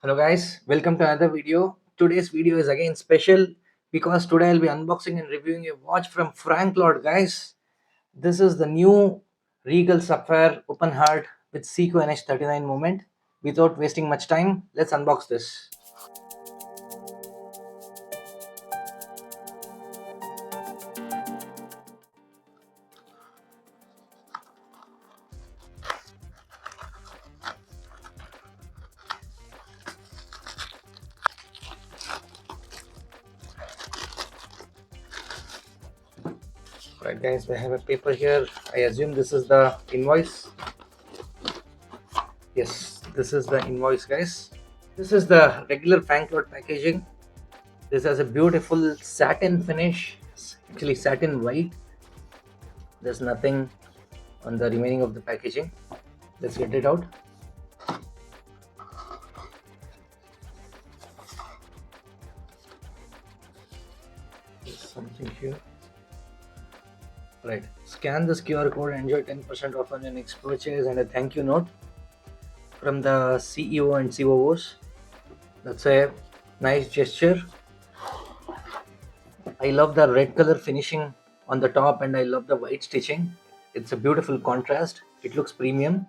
Hello guys, welcome to another video. Today's video is again special because today I'll be unboxing and reviewing a watch from Franklord guys. This is the new Regal Sapphire open heart with Seiko NH39 movement. Without wasting much time, let's unbox this. Right guys, we have a paper here. I assume this is the invoice. Yes, this is the invoice guys. This is the regular Franklord packaging. This has a beautiful satin finish. It's actually satin white. There's nothing on the remaining of the packaging. Let's get it out. There's something here. Right, scan this QR code and enjoy 10% off on your next purchase and a thank you note from the CEO and COOs. That's a nice gesture. I love the red color finishing on the top and I love the white stitching. It's a beautiful contrast. It looks premium.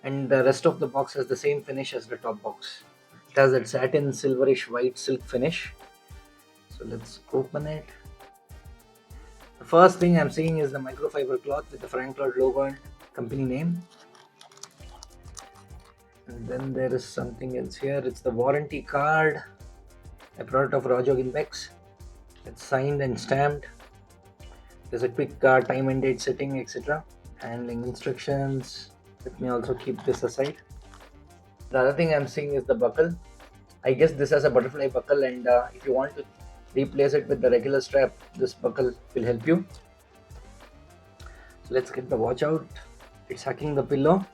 And the rest of the box has the same finish as the top box. It has that satin silverish white silk finish. So let's open it. The first thing I'm seeing is the microfiber cloth with the Franklord logo and company name. And then there is something else here. It's the warranty card, a product of Rojo Index. It's signed and stamped. There's a quick time and date setting, etc. Handling instructions. Let me also keep this aside. The other thing I'm seeing is the buckle. I guess this has a butterfly buckle, and if you want to replace it with the regular strap, this buckle will help you. So let's get the watch out. It's hugging the pillow.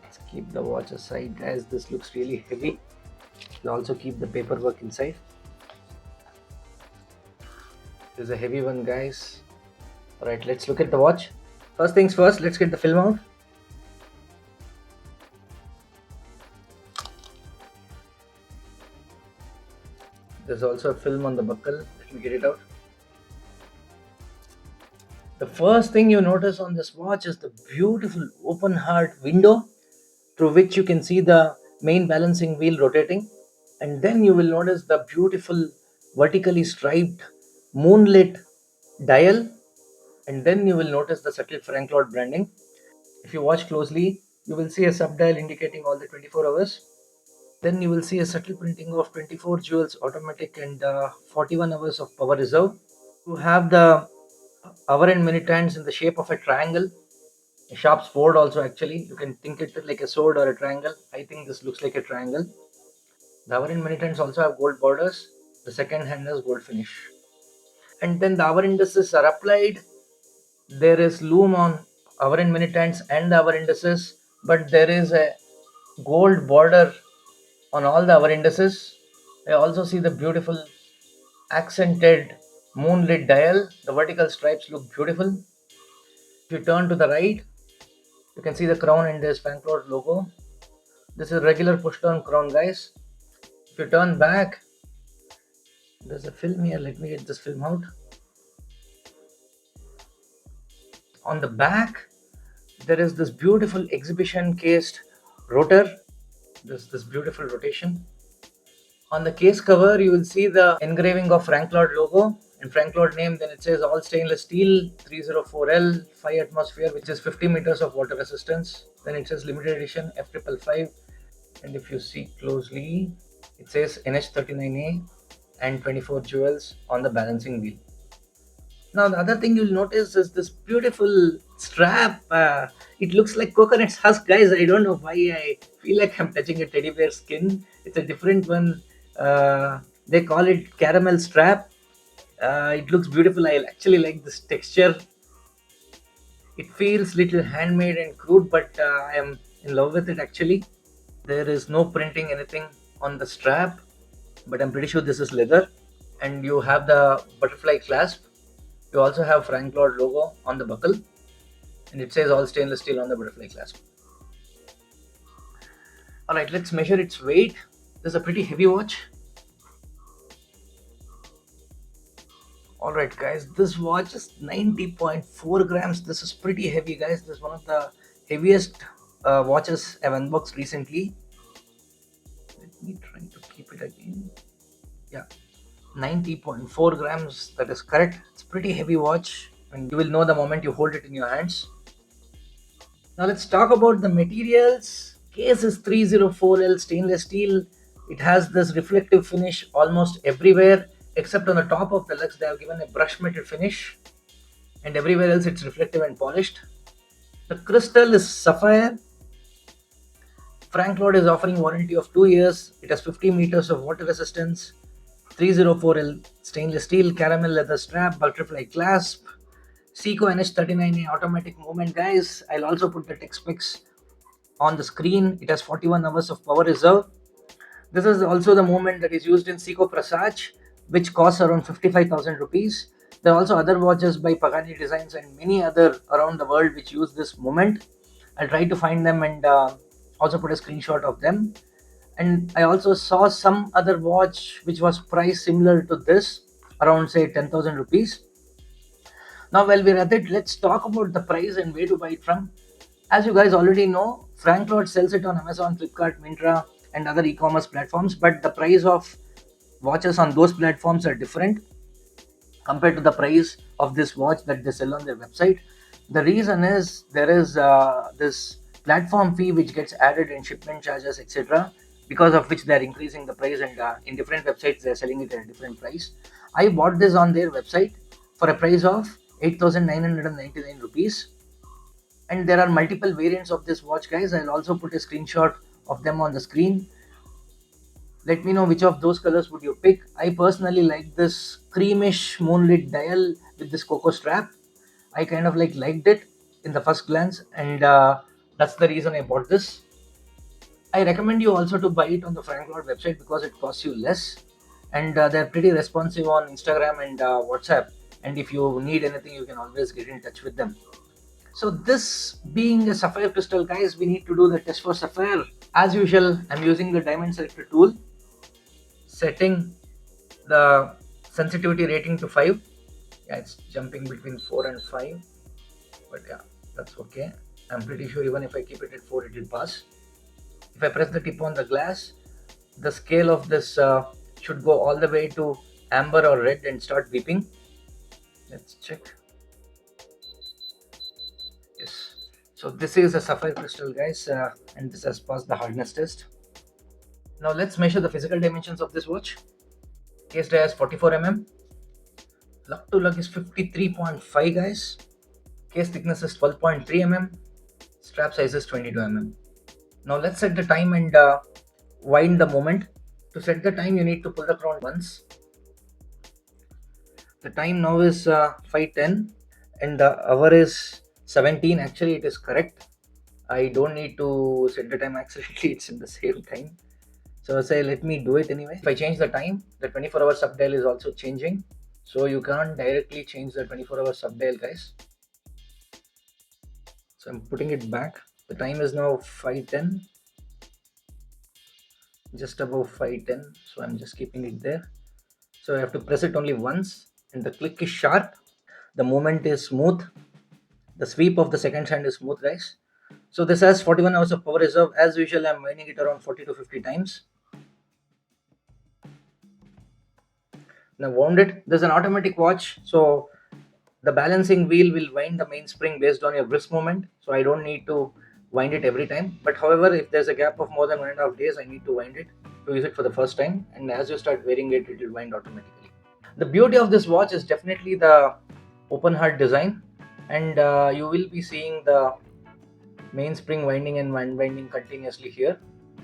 Let's keep the watch aside guys. This looks really heavy. We'll also keep the paperwork inside. This is a heavy one guys. Alright, let's look at the watch. First things first, let's get the film out. There's also a film on the buckle. Let me get it out. The first thing you notice on this watch is the beautiful open heart window through which you can see the main balancing wheel rotating, and then you will notice the beautiful vertically striped moonlit dial, and then you will notice the subtle Franklord branding. If you watch closely, you will see a sub-dial indicating all the 24 hours. Then you will see a subtle printing of 24 jewels automatic and 41 hours of power reserve. You have the hour and minute hands in the shape of a triangle, a sharp sword also. Actually, you can think it like a sword or a triangle. I think this looks like a triangle. The hour and minute hands also have gold borders. The second hand has gold finish. And then the hour indices are applied. There is lume on hour and minute hands and the hour indices, but there is a gold border on all the hour indices. I also see the beautiful accented moonlit dial. The vertical stripes look beautiful. If you turn to the right, you can see the crown and this Franklord logo. This is regular push down crown guys. If you turn back, there's a film here. Let me get this film out. On the back, there is this beautiful exhibition cased rotor. This beautiful rotation. On the case cover, you will see the engraving of Franklord logo and Franklord name. Then it says all stainless steel 304L 5 atmosphere, which is 50 meters of water resistance. Then it says limited edition F555, and if you see closely, it says NH39A and 24 jewels on the balancing wheel. Now the other thing you'll notice is this beautiful strap. It looks like coconut's husk guys. I don't know why I feel like I'm touching a teddy bear skin. It's a different one. They call it caramel strap. It looks beautiful. I actually like this texture. It feels little handmade and crude, but I am in love with it actually. There is no printing anything on the strap, but I'm pretty sure this is leather. And you have the butterfly clasp. You also have Franklord logo on the buckle, and it says all stainless steel on the butterfly clasp. Alright, let's measure its weight. This is a pretty heavy watch. Alright guys, this watch is 90.4 grams. This is pretty heavy guys. This is one of the heaviest watches I've unboxed recently. Let me try to keep it again. Yeah, 90.4 grams, that is correct. It's a pretty heavy watch and you will know the moment you hold it in your hands. Now let's talk about the materials. Case is 304L stainless steel. It has this reflective finish almost everywhere except on the top of the lugs. They have given a brush metal finish and everywhere else it's reflective and polished. The crystal is sapphire. Franklord is offering warranty of 2 years. It has 50 meters of water resistance. 304L stainless steel, caramel leather strap, butterfly clasp. Seiko NH39A automatic movement guys. I'll also put the tech specs on the screen. It has 41 hours of power reserve. This is also the movement that is used in Seiko Presage, which costs around 55,000 rupees. There are also other watches by Pagani Designs and many other around the world which use this movement. I'll try to find them and also put a screenshot of them. And I also saw some other watch which was priced similar to this, around say 10,000 rupees. Now while we're at it, let's talk about the price and where to buy it from. As you guys already know, Franklord sells it on Amazon, Flipkart, Myntra and other e-commerce platforms, but the price of watches on those platforms are different compared to the price of this watch that they sell on their website. The reason is there is this platform fee which gets added in shipment charges, etc., because of which they are increasing the price, and in different websites they are selling it at a different price. I bought this on their website for a price of 8,999 rupees. And there are multiple variants of this watch guys. I'll also put a screenshot of them on the screen. Let me know which of those colors would you pick. I personally like this creamish moonlit dial with this cocoa strap. I kind of liked it in the first glance, and that's the reason I bought this. I recommend you also to buy it on the Franklord website because it costs you less, and they're pretty responsive on Instagram and WhatsApp, and if you need anything you can always get in touch with them. So this being a sapphire crystal guys, we need to do the test for sapphire. As usual, I'm using the diamond selector tool, setting the sensitivity rating to 5. Yeah, it's jumping between 4 and 5, but yeah, that's okay. I'm pretty sure even if I keep it at 4 it will pass. If I press the tip on the glass, the scale of this should go all the way to amber or red and start beeping. Let's check. Yes, so this is a sapphire crystal guys, and this has passed the hardness test. Now let's measure the physical dimensions of this watch. Case diameter is 44 mm. Lug to lug is 53.5 guys. Case thickness is 12.3 mm. Strap size is 22 mm. Now let's set the time and wind the moment. To set the time you need to pull the crown once. The time now is 5:10 and the hour is 17. Actually it is correct. I don't need to set the time accidentally, it's in the same time. So say let me do it anyway. If I change the time, the 24-hour subdial is also changing. So you can't directly change the 24-hour subdial guys. So I'm putting it back. The time is now 5:10. Just above 5:10. So I'm just keeping it there. So I have to press it only once and the click is sharp. The movement is smooth. The sweep of the second hand is smooth guys. So this has 41 hours of power reserve. As usual, I'm winding it around 40 to 50 times. Now wound it. There's an automatic watch, so the balancing wheel will wind the mainspring based on your wrist movement. So I don't need to wind it every time. But however, if there's a gap of more than 1.5 days, I need to wind it to use it for the first time. And as you start wearing it, it will wind automatically. The beauty of this watch is definitely the open heart design, and you will be seeing the mainspring winding and unwinding continuously here.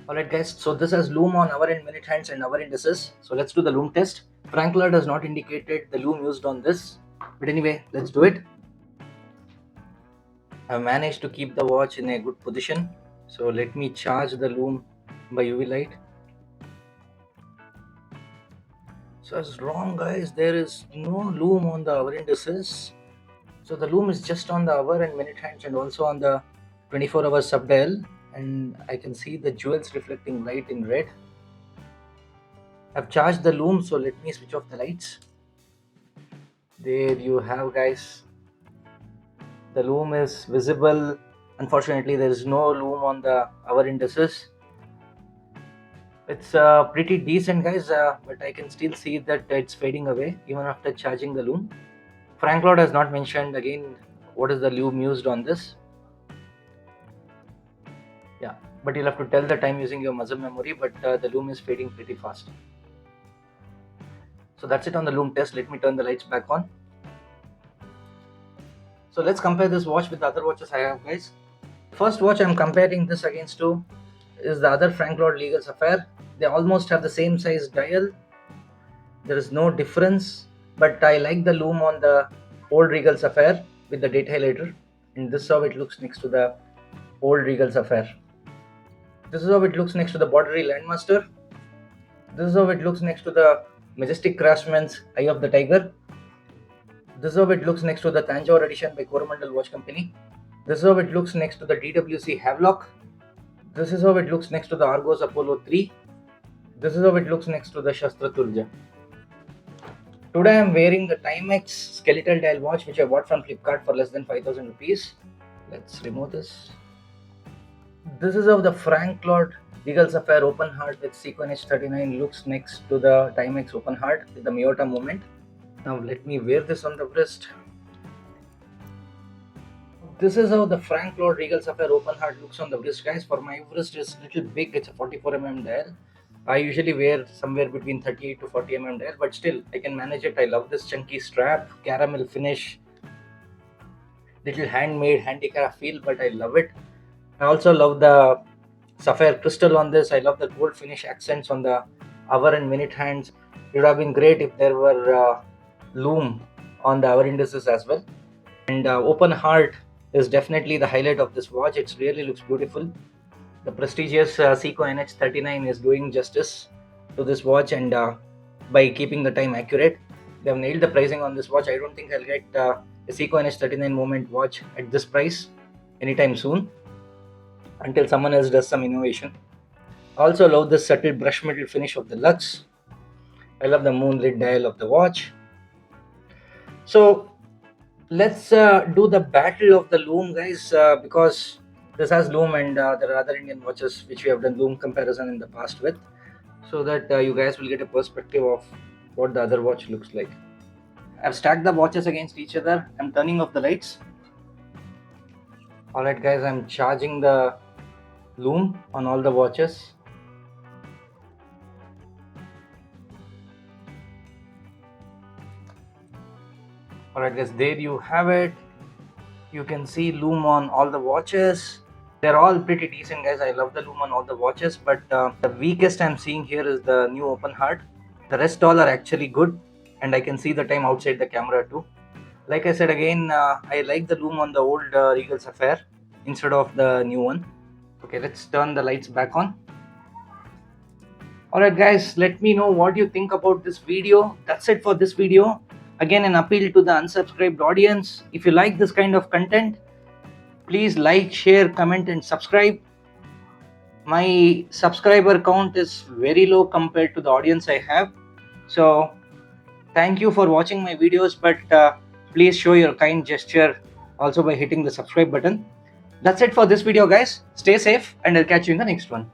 Alright guys, so this has Lume on hour and minute hands and hour indices. So let's do the Lume test. Franklord has not indicated the Lume used on this, but anyway, let's do it. I've managed to keep the watch in a good position. So let me charge the Lume by UV light. So I was wrong guys, there is no Lume on the hour indices. So the Lume is just on the hour and minute hands and also on the 24-hour subdial, and I can see the jewels reflecting light in red. I've charged the lume, so let me switch off the lights. There you have, guys. The lume is visible. Unfortunately, there is no lume on the hour indices. It's pretty decent, guys, but I can still see that it's fading away even after charging the lume. Franklord has not mentioned again what is the lume used on this. Yeah, but you'll have to tell the time using your muscle memory, but the lume is fading pretty fast. So that's it on the lume test. Let me turn the lights back on. So let's compare this watch with the other watches I have, guys. First watch I'm comparing this against to is the other Franklord Regal Sapphire. They almost have the same size dial. There is no difference, but I like the lume on the old Regal Sapphire with the date highlighter, and this is how it looks next to the old Regal Sapphire. This is how it looks next to the Boderry Landmaster. This is how it looks next to the Majestic Craftsman's Eye of the Tiger. This is how it looks next to the Tanjore edition by Coromandel Watch Company. This is how it looks next to the DWC Havelock. This is how it looks next to the Argos Apollo 3. This is how it looks next to the Shastra Tulja. Today I am wearing the Timex skeletal dial watch which I bought from Flipkart for less than 5,000 rupees. Let's remove this. This is how the Franklord Regal Sapphire Open Heart with Seiko NH39 looks next to the Timex Open Heart with the Miyota movement. Now let me wear this on the wrist. This is how the Franklord Regal Sapphire Open Heart looks on the wrist, guys. For my wrist is a little big, it's a 44mm dial. I usually wear somewhere between 38 to 40mm dial, but still I can manage it. I love this chunky strap, caramel finish, little handmade handicraft feel, but I love it. I also love the Sapphire Crystal on this. I love the gold finish accents on the hour and minute hands. It would have been great if there were lume on the hour indices as well. And open heart is definitely the highlight of this watch. It really looks beautiful. The prestigious Seiko NH39 is doing justice to this watch, and by keeping the time accurate, they have nailed the pricing on this watch. I don't think I'll get a Seiko NH39 moment watch at this price anytime soon, until someone else does some innovation. I also love the subtle brush metal finish of the Lux. I love the moonlit dial of the watch. So let's do the battle of the lume, guys, because this has lume and there are other Indian watches which we have done lume comparison in the past with, so that you guys will get a perspective of what the other watch looks like. I've stacked the watches against each other. I'm turning off the lights. Alright, guys, I'm charging the lume on all the watches. Alright, guys, there you have it. You can see lume on all the watches. They're all pretty decent, guys. I love the lume on all the watches, but the weakest I'm seeing here is the new open heart. The rest all are actually good, and I can see the time outside the camera too. Like I said again, I like the lume on the old Regal Sapphire instead of the new one. Okay, let's turn the lights back on. Alright, guys, let me know what you think about this video. That's it for this video. Again, an appeal to the unsubscribed audience. If you like this kind of content, please like, share, comment and subscribe. My subscriber count is very low compared to the audience I have. So thank you for watching my videos, but please show your kind gesture also by hitting the subscribe button. That's it for this video, guys. Stay safe and I'll catch you in the next one.